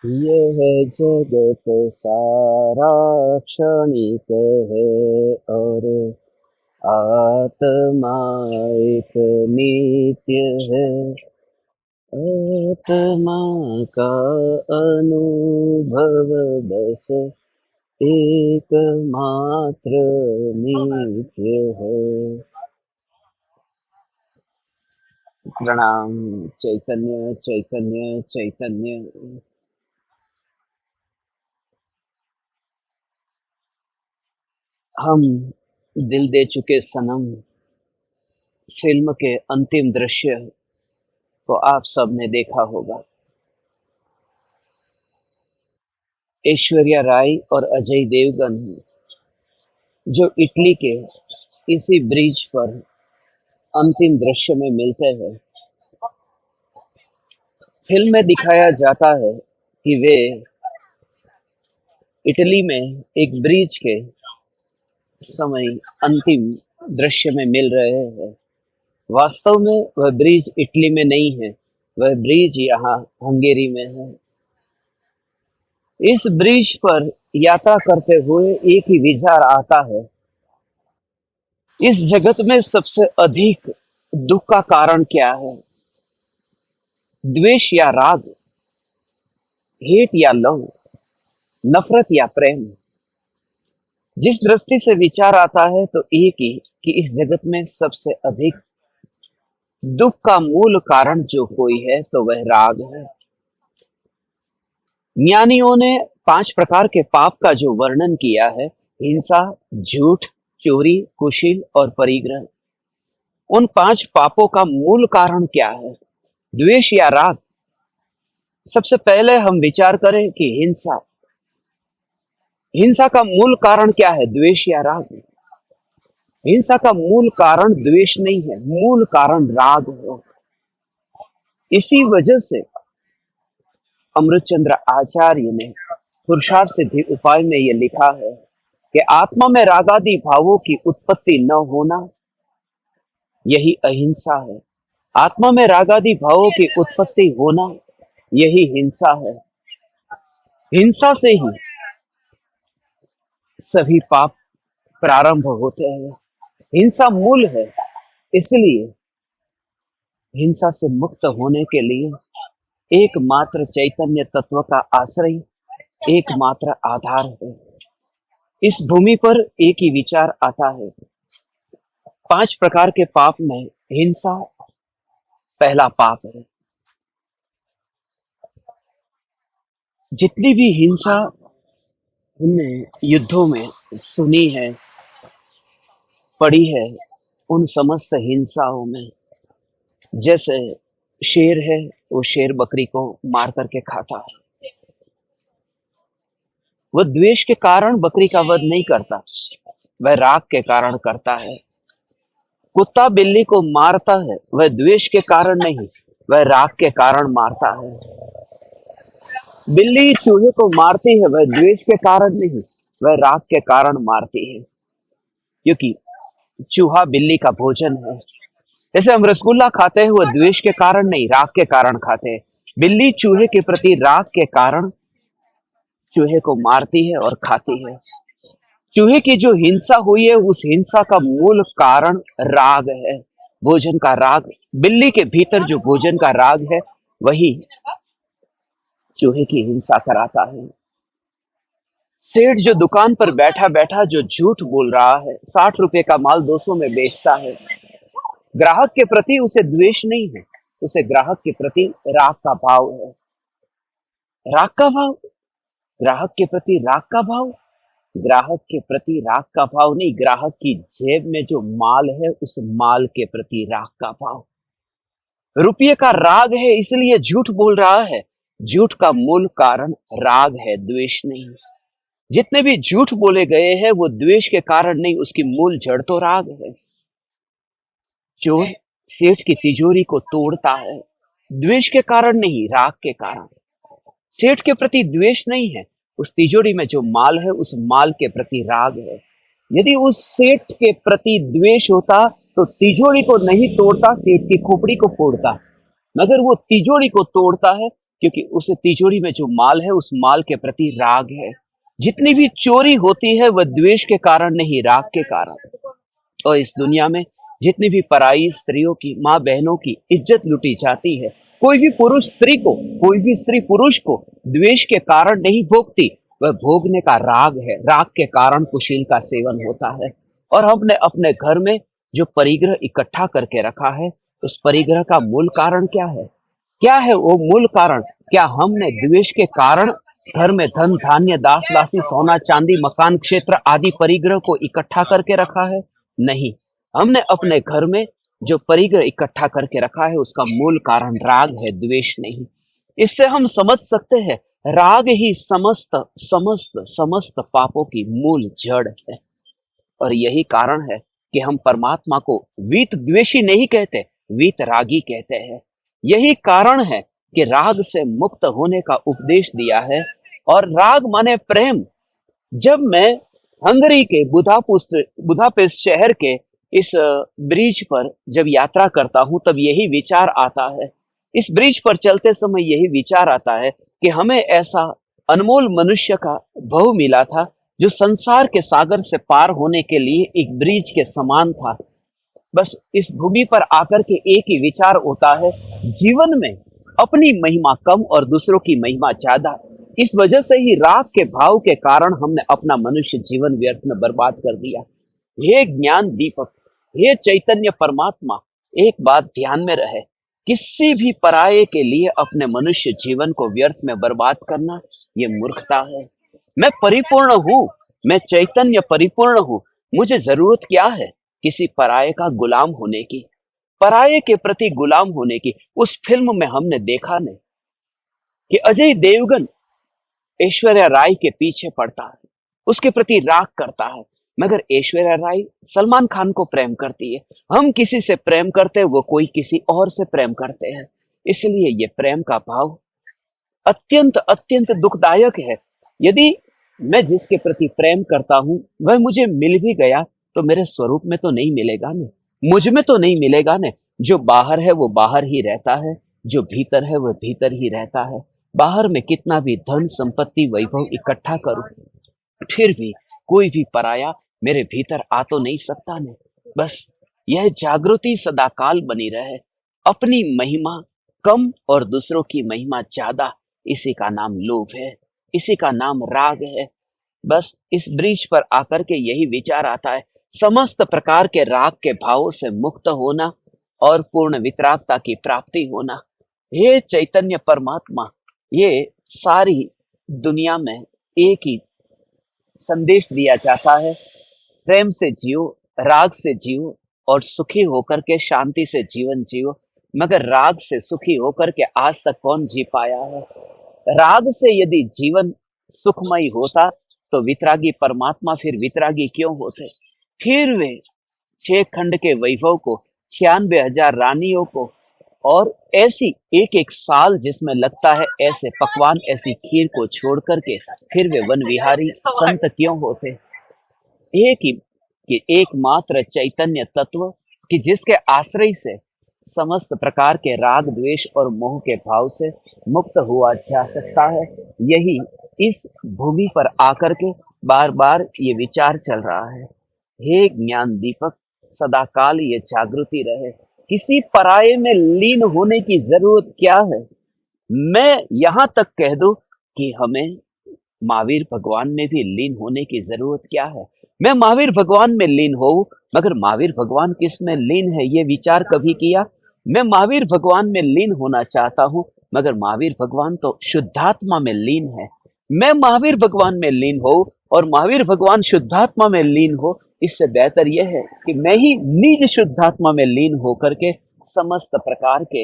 यह जगत सारा क्षणिक है और आत्मा एक नित्य है। आत्मा का अनुभव बस एकमात्र नित्य है। प्रणाम। चैतन्य चैतन्य चैतन्य। हम दिल दे चुके सनम फिल्म के अंतिम दृश्य को आप सबने देखा होगा। ऐश्वर्या राय और अजय देवगन जो इटली के इसी ब्रिज पर अंतिम दृश्य में मिलते हैं। फिल्म में दिखाया जाता है कि वे इटली में एक ब्रिज के समय अंतिम दृश्य में मिल रहे हैं। वास्तव में वह ब्रिज इटली में नहीं है, वह ब्रिज यहाँ हंगेरी में है। इस ब्रिज पर यात्रा करते हुए एक ही विचार आता है, इस जगत में सबसे अधिक दुख का कारण क्या है? द्वेष या राग, हेट या लव, नफरत या प्रेम। जिस दृष्टि से विचार आता है तो एक ही कि इस जगत में सबसे अधिक दुख का मूल कारण जो कोई है तो वह राग है। ज्ञानियों ने 5 प्रकार के पाप का जो वर्णन किया है, हिंसा, झूठ, चोरी, कुशील और परिग्रह। उन 5 पापों का मूल कारण क्या है? द्वेष या राग। सबसे पहले हम विचार करें कि हिंसा। हिंसा का मूल कारण क्या है? द्वेष या राग। हिंसा का मूल कारण द्वेष नहीं है, मूल कारण राग है। इसी वजह से अमृतचंद्र आचार्य ने पुरुषार्थ सिद्धि उपाय में यह लिखा है कि आत्मा में रागादि भावों की उत्पत्ति न होना यही अहिंसा है। आत्मा में रागादि भावों की उत्पत्ति होना यही हिंसा है। हिंसा से ही सभी पाप प्रारंभ होते हैं। हिंसा मूल है, इसलिए हिंसा से मुक्त होने के लिए एकमात्र चैतन्य तत्व का आश्रय एकमात्र आधार है। इस भूमि पर एक ही विचार आता है। 5 प्रकार के पाप में हिंसा पहला पाप है। जितनी भी हिंसा हमने युद्धों में सुनी है, पढ़ी है, उन समस्त हिंसाओं में जैसे शेर है, वो शेर बकरी को मार करके खाता है। वह द्वेष के कारण बकरी का वध नहीं करता, वह राग के कारण करता है। कुत्ता बिल्ली को मारता है, वह द्वेष के कारण नहीं, वह राग के कारण मारता है। बिल्ली चूहे को मारती है, वह द्वेष के कारण नहीं, वह राग के कारण मारती है, क्योंकि चूहा बिल्ली का भोजन है। जैसे हम रसगुल्ला खाते हैं, वह द्वेष के कारण नहीं, राग के कारण खाते हैं। बिल्ली चूहे के प्रति राग के कारण चूहे को मारती है और खाती है। चूहे की जो हिंसा हुई है, उस हिंसा का मूल कारण राग है, भोजन का राग। बिल्ली के भीतर जो भोजन का राग है, वही चूहे की हिंसा कराता है। सेठ जो दुकान पर बैठा बैठा जो झूठ बोल रहा है, 60 रुपए का माल 200 में बेचता है, ग्राहक के प्रति उसे द्वेष नहीं है, उसे ग्राहक के प्रति राग का भाव है। राग का भाव, ग्राहक के प्रति राग का भाव, ग्राहक के प्रति राग का भाव नहीं, ग्राहक की जेब में जो माल है उस माल के प्रति राग का भाव। रुपये का राग है, इसलिए झूठ बोल रहा है। झूठ का मूल कारण राग है, द्वेष नहीं। जितने भी झूठ बोले गए हैं वो द्वेष के कारण नहीं, उसकी मूल जड़ तो राग है। चोर सेठ की तिजोरी को तोड़ता है, द्वेष के कारण नहीं, राग के कारण। सेठ के प्रति द्वेष नहीं है, उस तिजोरी में जो माल है उस माल के प्रति राग है। यदि उस सेठ के प्रति द्वेष होता तो तिजोरी को नहीं तोड़ता, सेठ की खोपड़ी को फोड़ता। मगर वो तिजोरी को तोड़ता है क्योंकि उस तिजोरी में जो माल है उस माल के प्रति राग है। जितनी भी चोरी होती है वह द्वेष के कारण नहीं, राग के कारण। और इस दुनिया में जितनी भी पराई स्त्रियों की, माँ बहनों की इज्जत लुटी जाती है, कोई भी पुरुष स्त्री को, कोई भी स्त्री पुरुष को द्वेष के कारण नहीं भोगती, वह भोगने का राग है। राग के कारण कुशील का सेवन होता है। और हमने अपने घर में जो परिग्रह इकट्ठा करके रखा है, उस परिग्रह का मूल कारण क्या है? क्या है वो मूल कारण? क्या हमने द्वेष के कारण घर में धन धान्य दास दासी सोना चांदी मकान क्षेत्र आदि परिग्रह को इकट्ठा करके रखा है? नहीं, हमने अपने घर में जो परिग्रह इकट्ठा करके रखा है उसका मूल कारण राग है, द्वेष नहीं। इससे हम समझ सकते हैं राग ही समस्त समस्त समस्त पापों की मूल जड़ है। और यही कारण है कि हम परमात्मा को वीत द्वेषी नहीं कहते, वीत रागी कहते हैं। यही कारण है कि राग से मुक्त होने का उपदेश दिया है। और राग माने प्रेम। जब मैं हंगरी के बुदापेस्ट शहर के इस ब्रिज पर जब यात्रा करता हूं तब यही विचार आता है। इस ब्रिज पर चलते समय यही विचार आता है कि हमें ऐसा अनमोल मनुष्य का भव मिला था जो संसार के सागर से पार होने के लिए एक ब्रिज के समान था। बस इस भूमि पर आकर के एक ही विचार होता है, जीवन में अपनी महिमा कम और दूसरों की महिमा ज्यादा। इस वजह से ही राग के भाव के कारण हमने अपना मनुष्य जीवन व्यर्थ में बर्बाद कर दिया। हे ज्ञान दीपक, हे चैतन्य परमात्मा, एक बात ध्यान में रहे, किसी भी पराये के लिए अपने मनुष्य जीवन को व्यर्थ में बर्बाद करना ये मूर्खता है। मैं परिपूर्ण हूँ, मैं चैतन्य परिपूर्ण हूँ, मुझे जरूरत क्या है किसी पराये का गुलाम होने की, पराये के प्रति गुलाम होने की। उस फिल्म में हमने देखा नहीं कि अजय देवगन ऐश्वर्या राय के पीछे पड़ता है, उसके प्रति राग करता है, मगर ऐश्वर्या राय सलमान खान को प्रेम करती है। हम किसी से प्रेम करते हैं, वो कोई किसी और से प्रेम करते हैं। इसलिए ये प्रेम का भाव अत्यंत अत्यंत दुखदायक है। यदि मैं जिसके प्रति प्रेम करता हूं वह मुझे मिल भी गया तो मेरे स्वरूप में तो नहीं मिलेगा ने, मुझ में तो नहीं मिलेगा ने। जो बाहर है वो बाहर ही रहता है, जो भीतर है वह भीतर ही रहता है। बाहर में कितना भी धन संपत्ति वैभव इकट्ठा करूं, फिर भी कोई भी पराया मेरे भीतर आ तो नहीं सकता ने। बस यह जागृति सदाकाल बनी रहे, अपनी महिमा कम और दूसरों की महिमा ज्यादा, इसी का नाम लोभ है, इसी का नाम राग है। बस इस ब्रिज पर आकर के यही विचार आता है, समस्त प्रकार के राग के भावों से मुक्त होना और पूर्ण वितरागता की प्राप्ति होना। हे चैतन्य परमात्मा, ये सारी दुनिया में एक ही संदेश दिया जाता है, प्रेम से जियो, राग से जियो और सुखी होकर के शांति से जीवन जियो। मगर राग से सुखी होकर के आज तक कौन जी पाया है? राग से यदि जीवन सुखमय होता तो वितरागी परमात्मा फिर वितरागी क्यों होते? फिर वे 6 खंड के वैभव को, 96,000 रानियों को और ऐसी एक एक साल जिसमें लगता है ऐसे पकवान, ऐसी खीर को छोड़ करके फिर वे वन विहारी संत क्यों होते? एक ही कि एकमात्र चैतन्य तत्व कि जिसके आश्रय से समस्त प्रकार के राग द्वेष और मोह के भाव से मुक्त हुआ जा सकता है, यही इस भूमि पर आकर के बार बार ये विचार चल रहा है। हे ज्ञान दीपक, सदाकाल ये जागृति रहे, किसी पराये में लीन होने की जरूरत क्या है? मैं यहां तक कह दूं कि हमें महावीर भगवान में भी लीन होने की जरूरत क्या है? मैं महावीर भगवान में लीन हो, मगर महावीर भगवान किस में लीन है ये विचार कभी किया? मैं महावीर भगवान में लीन होना चाहता हूं, मगर महावीर भगवान तो शुद्धात्मा में लीन है। मैं महावीर भगवान में लीन हो और महावीर भगवान शुद्धात्मा में लीन हो, इससे बेहतर यह है कि मैं ही निज शुद्धात्मा में लीन होकर के समस्त प्रकार के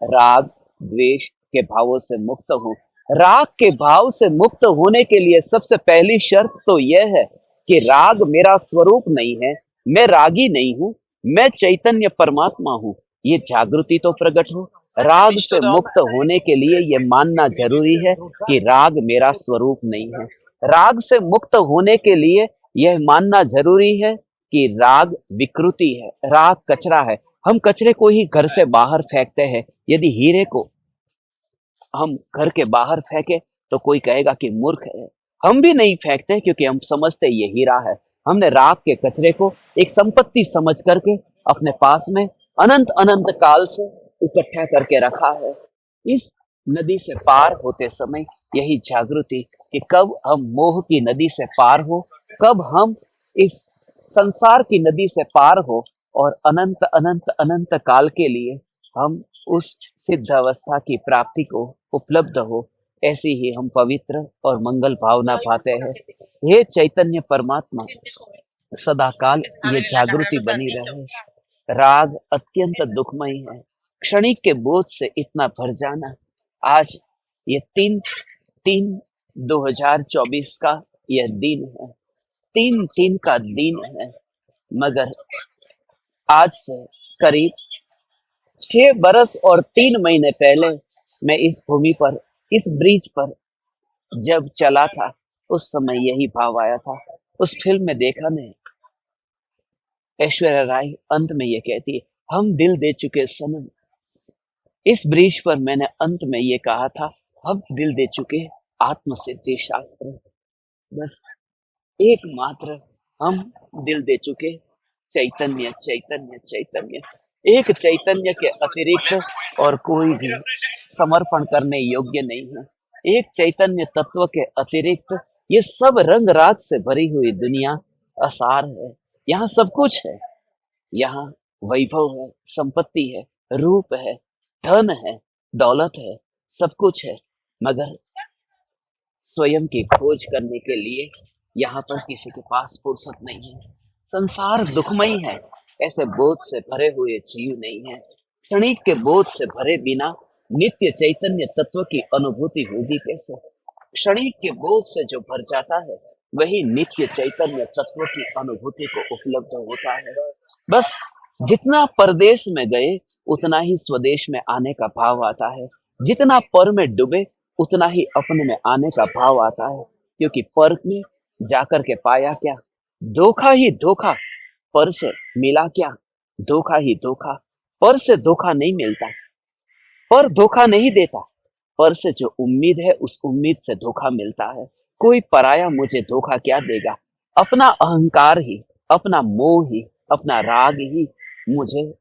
राग द्वेष के भावों से मुक्त हूं। राग के भाव से मुक्त होने के लिए सबसे पहली शर्त तो यह है कि राग मेरा स्वरूप नहीं है, मैं रागी नहीं हूं, मैं चैतन्य परमात्मा हूं। ये जागृति तो प्रकट हो। राग से मुक्त होने के लिए यह मानना जरूरी है कि राग मेरा स्वरूप नहीं है। राग से मुक्त होने के लिए यह मानना जरूरी है कि राग विकृति है, राग कचरा है। हम कचरे को ही घर से बाहर फेंकते हैं। यदि हीरे को हम घर के बाहर फेंके तो कोई कहेगा कि मूर्ख है। हम भी नहीं फेंकते क्योंकि हम समझते ये हीरा है। हमने राख के कचरे को एक संपत्ति समझ करके अपने पास में अनंत अनंत काल से इकट्ठा करके रखा है। इस नदी से पार होते समय यही जागृति कि कब हम मोह की नदी से पार हो, कब हम इस संसार की नदी से पार हो और अनंत अनंत अनंत काल के लिए हम उस सिद्ध अवस्था की प्राप्ति को उपलब्ध हो, ऐसी ही हम पवित्र और मंगल भावना पाते हैं। हे चैतन्य परमात्मा, सदा काल ये जागृति बनी रहे। राग अत्यंत दुखमयी है। क्षणिक के बोझ से इतना भर जाना। आज ये 3/3/2024 का यह दिन है। 3/3 का दिन है। मगर आज से करीब 6 बरस और 3 महीने पहले मैं इस भूमि पर, इस ब्रिज पर जब चला था, उस समय यही भाव आया था। उस फिल्म में देखा नहीं, ऐश्वर्या राय अंत में ये कहती है, हम दिल दे चुके सनम। इस ब्रिज पर मैंने अंत में ये कहा था, हम दिल दे चुके आत्म सिद्धि शास्त्र। बस एकमात्र हम दिल दे चुके चैतन्य चैतन्य चैतन्य। एक चैतन्य के अतिरिक्त और कोई भी समर्पण करने योग्य नहीं है। एक चैतन्य तत्व के अतिरिक्त ये सब रंग राग से भरी हुई दुनिया असार है। यहाँ सब कुछ है। यहाँ वैभव है, संपत्ति है, रूप है, धन है, दौलत है, सब कुछ है। मगर स्वयं की खोज करने के लिए यहाँ पर किसी के पास फुर्सत नहीं है। संसार दुखमयी है। ऐसे बोझ से भरे हुए जीव नहीं है। क्षणिक के बोझ से भरे बिना नित्य चैतन्य तत्व की अनुभूति होगी कैसे? क्षणिक के बोझ से जो भर जाता है वही नित्य चैतन्य तत्व की अनुभूति को उपलब्ध होता है। बस जितना परदेश में गए उतना ही स्वदेश में आने का भाव आता है। जितना पर में डूबे उतना ही अपने में आने का भाव आता है। क्योंकि पर में जाकर के पाया क्या? धोखा ही धोखा। पर से मिला क्या? धोखा ही धोखा। पर से धोखा नहीं मिलता, पर धोखा नहीं देता। पर से जो उम्मीद है उस उम्मीद से धोखा मिलता है। कोई पराया मुझे धोखा क्या देगा? अपना अहंकार ही, अपना मोह ही, अपना राग ही मुझे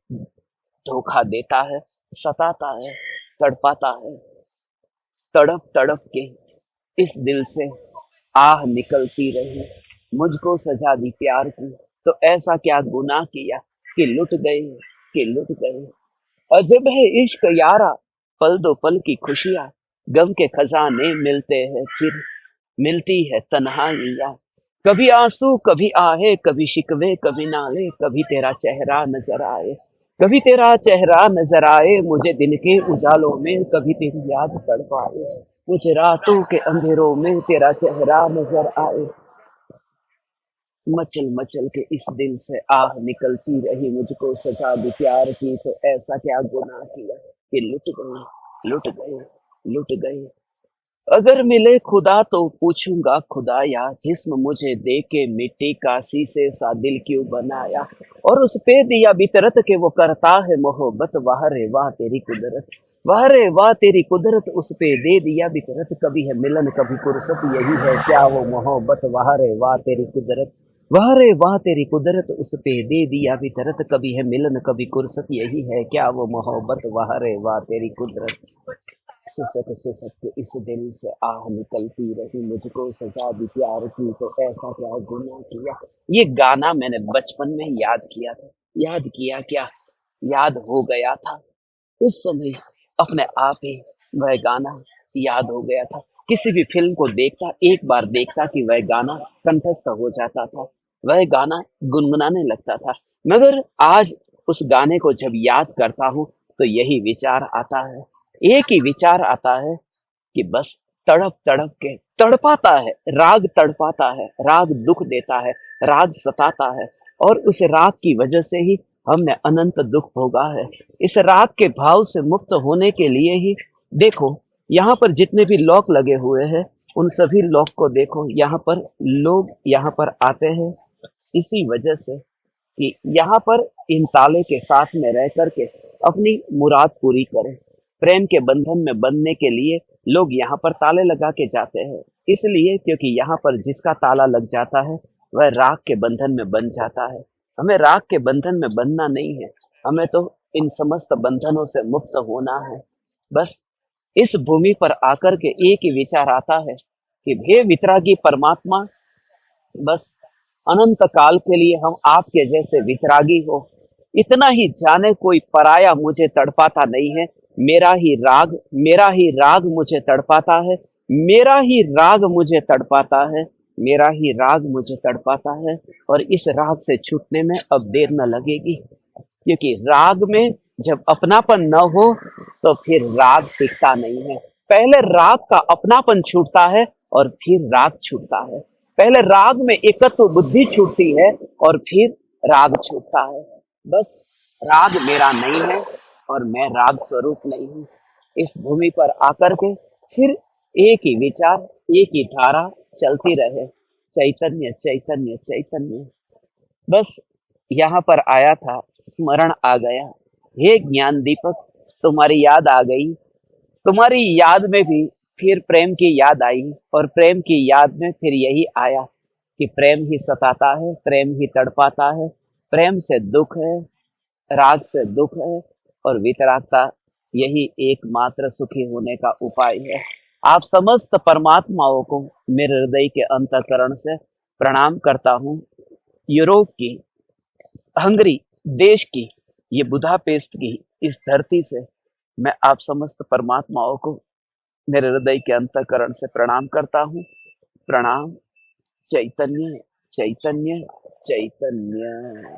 धोखा देता है, सताता है, तड़पाता है। तड़प तड़प के इस दिल से आह निकलती रही, मुझको सजा दी प्यार की, तो ऐसा क्या गुनाह किया कि लुट गए, कि लुट गए। अजब है इश्क यारा, पल दो पल की खुशियां, गम के खजाने मिलते हैं फिर मिलती है तन्हाइयां। कभी आंसू कभी आहे, कभी शिकवे कभी नाले, कभी तेरा चेहरा नजर आए, कभी तेरा चेहरा नजर आए मुझे दिन के उजालों में, कभी तेरी याद तड़पाए मुझे रातों के अंधेरों में, तेरा चेहरा नजर आए। मचल मचल के इस दिल से आह निकलती रही, मुझको सजा दी प्यार की, तो ऐसा क्या गुनाह किया कि लुट गए, लुट गए, लुट गए। अगर मिले खुदा तो पूछूंगा खुदाया, जिस्म मुझे दे के मिट्टी का शीशे सा दिल क्यों बनाया, और उस पे दिया बितरत के वो करता है मोहब्बत। वाह रे वाह तेरी कुदरत, वाह रे वाह तेरी कुदरत, उस पे दे दिया बितरत। कभी है मिलन कभी फुर्सत, यही है क्या वो मोहब्बत। वाह रे वाह तेरी कुदरत, वाह रे वाह तेरी कुदरत, उस पे दे दिया बितरत। कभी है मिलन कभी फुर्सत, यही है क्या वो मोहब्बत। वाह रे वाह तेरी कुदरत। सिसक सिसक के इस दिल से आह निकलती रही, मुझको सजा दी प्यार की, तो ऐसा क्या गुनाह किया। ये गाना मैंने बचपन में याद किया था। याद किया क्या, याद हो गया था उस समय अपने आप ही। वह गाना याद हो गया था। किसी भी फिल्म को देखता, एक बार देखता कि वह गाना कंठस्थ हो जाता था, वह गाना गुनगुनाने लगता था। मगर आज उस गाने को जब याद करता हूँ तो यही विचार आता है, एक ही विचार आता है कि बस तड़प तड़प के तड़पाता है राग, तड़पाता है राग, दुख देता है राग, सताता है। और उस राग की वजह से ही हमने अनंत दुख भोगा है। इस राग के भाव से मुक्त होने के लिए ही देखो, यहाँ पर जितने भी लॉक लगे हुए हैं उन सभी लॉक को देखो। यहाँ पर लोग यहाँ पर आते हैं इसी वजह से कि यहाँ पर इन ताले के साथ में रह करके अपनी मुराद पूरी करें। प्रेम के बंधन में बंधने के लिए लोग यहाँ पर ताले लगा के जाते हैं, इसलिए क्योंकि यहाँ पर जिसका ताला लग जाता है वह राग के बंधन में बंध जाता है। हमें राग के बंधन में बंधना नहीं है, हमें तो इन समस्त बंधनों से मुक्त होना है। बस इस भूमि पर आकर के एक ही विचार आता है कि हे वितरागी परमात्मा, बस अनंत काल के लिए हम आपके जैसे वितरागी हो, इतना ही जाने कोई पराया मुझे तड़पाता नहीं है। मेरा ही राग मुझे तड़पाता है, मेरा ही राग मुझे तड़पाता है, मेरा ही राग मुझे तड़पाता है। और इस राग से छूटने में अब देर न लगेगी, क्योंकि राग में जब अपनापन न हो तो फिर राग टिकता नहीं है। पहले राग का अपनापन छूटता है और फिर राग छूटता है। पहले राग में एकत्व बुद्धि छूटती है और फिर राग छूटता है। बस राग मेरा नहीं है और मैं राग स्वरूप नहीं हूँ। इस भूमि पर आकर के फिर एक ही विचार, एक ही धारा चलती रहे, चैतन्य चैतन्य चैतन्य। बस यहाँ पर आया था, स्मरण आ गया। हे ज्ञान दीपक, तुम्हारी याद आ गई। तुम्हारी याद में भी फिर प्रेम की याद आई, और प्रेम की याद में फिर यही आया कि प्रेम ही सताता है, प्रेम ही तड़पाता है, प्रेम से दुख है, राग से दुख है, और वितरागता यही एकमात्र सुखी होने का उपाय है। आप समस्त परमात्माओं को मेरे हृदय के अंतःकरण से प्रणाम करता हूँ। यूरोप की, हंगरी देश की, ये बुदापेस्ट की इस धरती से मैं आप समस्त परमात्माओं को मेरे हृदय के अंतःकरण से प्रणाम करता हूँ। प्रणाम। चैतन्य चैतन्य चैतन्य।